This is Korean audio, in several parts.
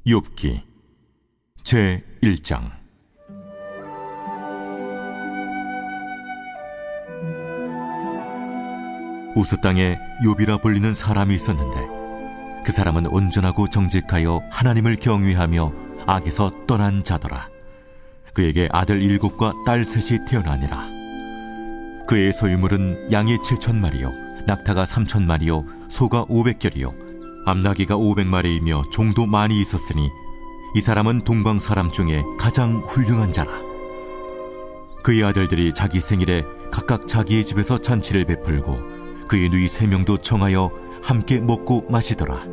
욥기 제1장. 우스 땅에 욥이라 불리는 사람이 있었는데 그 사람은 온전하고 정직하여 하나님을 경외하며 악에서 떠난 자더라. 그에게 아들 7과 딸 3이 태어나니라. 그의 소유물은 양이 7,000마리요 낙타가 3,000마리요 소가 500결이요 암나귀가 500마리이며 종도 많이 있었으니 이 사람은 동방 사람 중에 가장 훌륭한 자라. 그의 아들들이 자기 생일에 각각 자기의 집에서 잔치를 베풀고 그의 누이 3명도 청하여 함께 먹고 마시더라.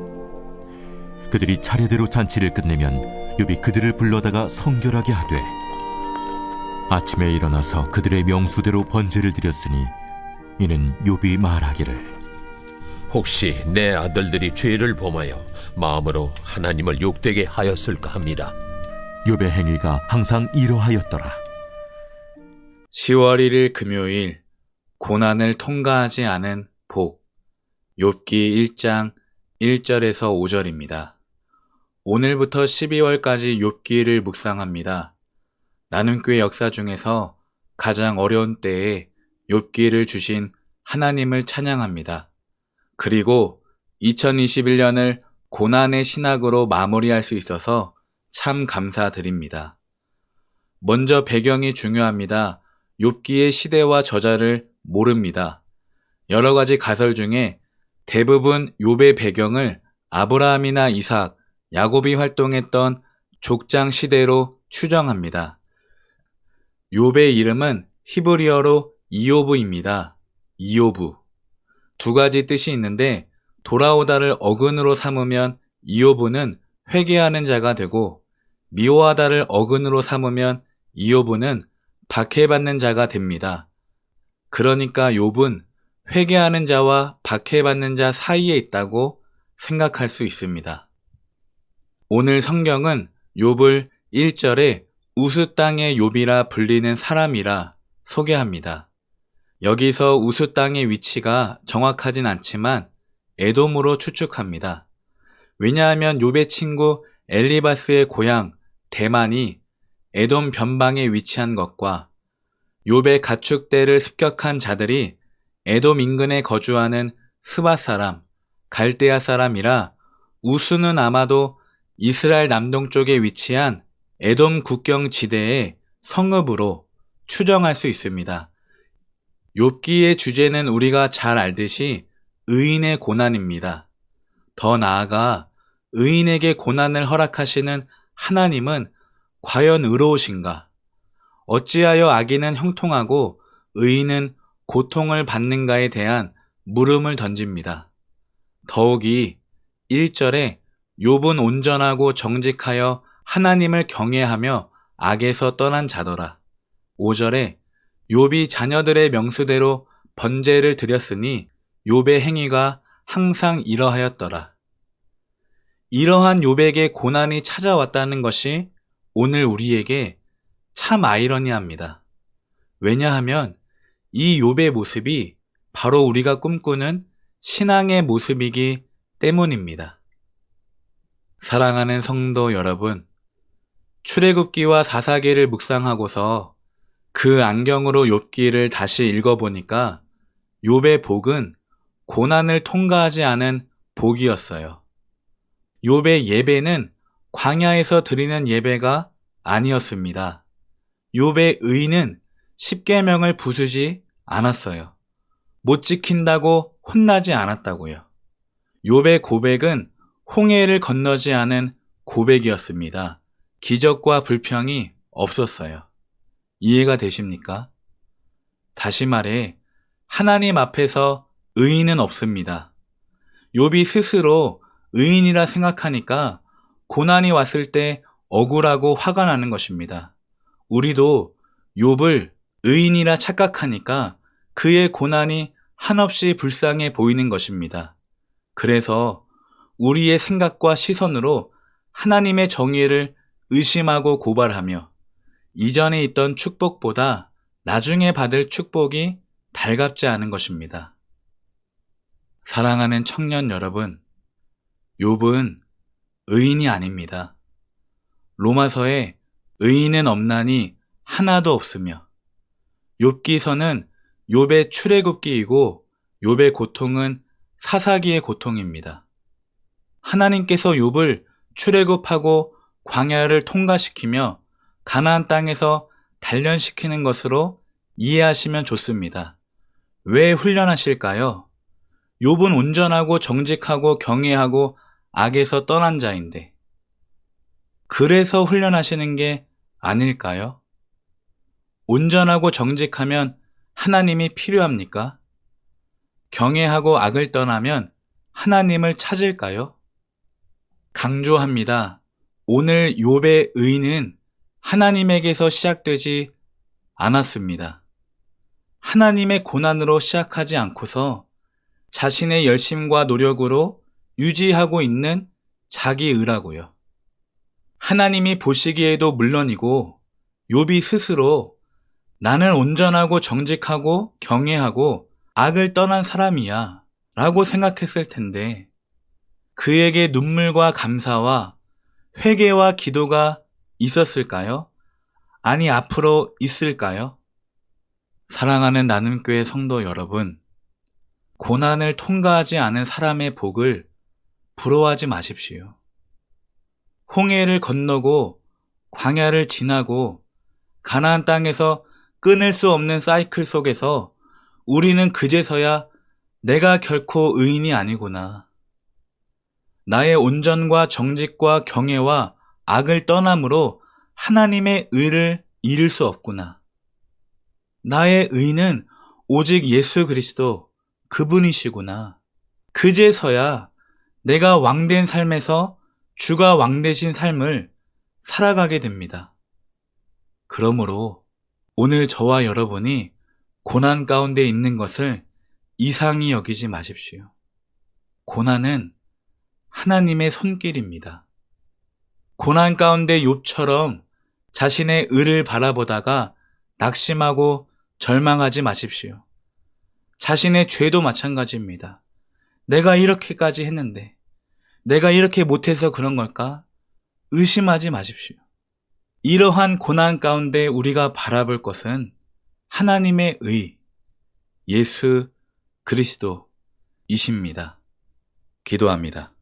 그들이 차례대로 잔치를 끝내면 욥이 그들을 불러다가 성결하게 하되 아침에 일어나서 그들의 명수대로 번제를 드렸으니 이는 욥이 말하기를 혹시 내 아들들이 죄를 범하여 마음으로 하나님을 욕되게 하였을까 합니다. 욥의 행위가 항상 이러하였더라. 10월 1일 금요일, 고난을 통과하지 않은 복. 욥기 1장 1절에서 5절입니다. 오늘부터 12월까지 욥기를 묵상합니다. 나눔교회 역사 중에서 가장 어려운 때에 욥기를 주신 하나님을 찬양합니다. 그리고 2021년을 고난의 신학으로 마무리할 수 있어서 참 감사드립니다. 먼저 배경이 중요합니다. 욥기의 시대와 저자를 모릅니다. 여러 가지 가설 중에 대부분 욥의 배경을 아브라함이나 이삭, 야곱이 활동했던 족장 시대로 추정합니다. 욥의 이름은 히브리어로 이요브입니다. 이요브. 두 가지 뜻이 있는데 돌아오다를 어근으로 삼으면 이요브는 회개하는 자가 되고 미워하다를 어근으로 삼으면 이요브는 박해받는 자가 됩니다. 그러니까 욥은 회개하는 자와 박해받는 자 사이에 있다고 생각할 수 있습니다. 오늘 성경은 욥을 1절에 우스 땅의 욥이라 불리는 사람이라 소개합니다. 여기서 우스 땅의 위치가 정확하진 않지만 에돔으로 추측합니다. 왜냐하면 욥의 친구 엘리바스의 고향 대만이 에돔 변방에 위치한 것과 욥의 가축대를 습격한 자들이 에돔 인근에 거주하는 스밧 사람, 갈대아 사람이라 우스는 아마도 이스라엘 남동쪽에 위치한 에돔 국경 지대의 성읍으로 추정할 수 있습니다. 욥기의 주제는 우리가 잘 알듯이 의인의 고난입니다. 더 나아가 의인에게 고난을 허락하시는 하나님은 과연 의로우신가? 어찌하여 악인은 형통하고 의인은 고통을 받는가에 대한 물음을 던집니다. 더욱이 1절에 욥은 온전하고 정직하여 하나님을 경외하며 악에서 떠난 자더라. 5절에 욥이 자녀들의 명수대로 번제를 드렸으니 욥의 행위가 항상 이러하였더라. 이러한 욥에게 고난이 찾아왔다는 것이 오늘 우리에게 참 아이러니합니다. 왜냐하면 이 욥의 모습이 바로 우리가 꿈꾸는 신앙의 모습이기 때문입니다. 사랑하는 성도 여러분, 출애굽기와 사사기를 묵상하고서 그 안경으로 욥기를 다시 읽어보니까 욥의 복은 고난을 통과하지 않은 복이었어요. 욥의 예배는 광야에서 드리는 예배가 아니었습니다. 욥의 의는 십계명을 부수지 않았어요. 못 지킨다고 혼나지 않았다고요. 욥의 고백은 홍해를 건너지 않은 고백이었습니다. 기적과 불평이 없었어요. 이해가 되십니까? 다시 말해 하나님 앞에서 의인은 없습니다. 욥이 스스로 의인이라 생각하니까 고난이 왔을 때 억울하고 화가 나는 것입니다. 우리도 욥을 의인이라 착각하니까 그의 고난이 한없이 불쌍해 보이는 것입니다. 그래서 우리의 생각과 시선으로 하나님의 정의를 의심하고 고발하며 이전에 있던 축복보다 나중에 받을 축복이 달갑지 않은 것입니다. 사랑하는 청년 여러분, 욥은 의인이 아닙니다. 로마서에 의인은 없나니 하나도 없으며 욥기서는 욥의 출애굽기이고 욥의 고통은 사사기의 고통입니다. 하나님께서 욥을 출애굽하고 광야를 통과시키며 가나안 땅에서 단련시키는 것으로 이해하시면 좋습니다. 왜 훈련하실까요? 욥은 온전하고 정직하고 경외하고 악에서 떠난 자인데 그래서 훈련하시는 게 아닐까요? 온전하고 정직하면 하나님이 필요합니까? 경외하고 악을 떠나면 하나님을 찾을까요? 강조합니다. 오늘 욥의 의는 하나님에게서 시작되지 않았습니다. 하나님의 고난으로 시작하지 않고서 자신의 열심과 노력으로 유지하고 있는 자기 의라고요. 하나님이 보시기에도 물론이고 욥이 스스로 나는 온전하고 정직하고 경외하고 악을 떠난 사람이야 라고 생각했을 텐데 그에게 눈물과 감사와 회개와 기도가 있었을까요? 아니 앞으로 있을까요? 사랑하는 나눔교회 성도 여러분, 고난을 통과하지 않은 사람의 복을 부러워하지 마십시오. 홍해를 건너고 광야를 지나고 가나안 땅에서 끊을 수 없는 사이클 속에서 우리는 그제서야 내가 결코 의인이 아니구나. 나의 온전과 정직과 경외와 악을 떠남으로 하나님의 의를 이룰 수 없구나. 나의 의는 오직 예수 그리스도 그분이시구나. 그제서야 내가 왕된 삶에서 주가 왕되신 삶을 살아가게 됩니다. 그러므로 오늘 저와 여러분이 고난 가운데 있는 것을 이상히 여기지 마십시오. 고난은 하나님의 손길입니다. 고난 가운데 욥처럼 자신의 의를 바라보다가 낙심하고 절망하지 마십시오. 자신의 죄도 마찬가지입니다. 내가 이렇게까지 했는데 내가 이렇게 못해서 그런 걸까? 의심하지 마십시오. 이러한 고난 가운데 우리가 바라볼 것은 하나님의 의, 예수 그리스도이십니다. 기도합니다.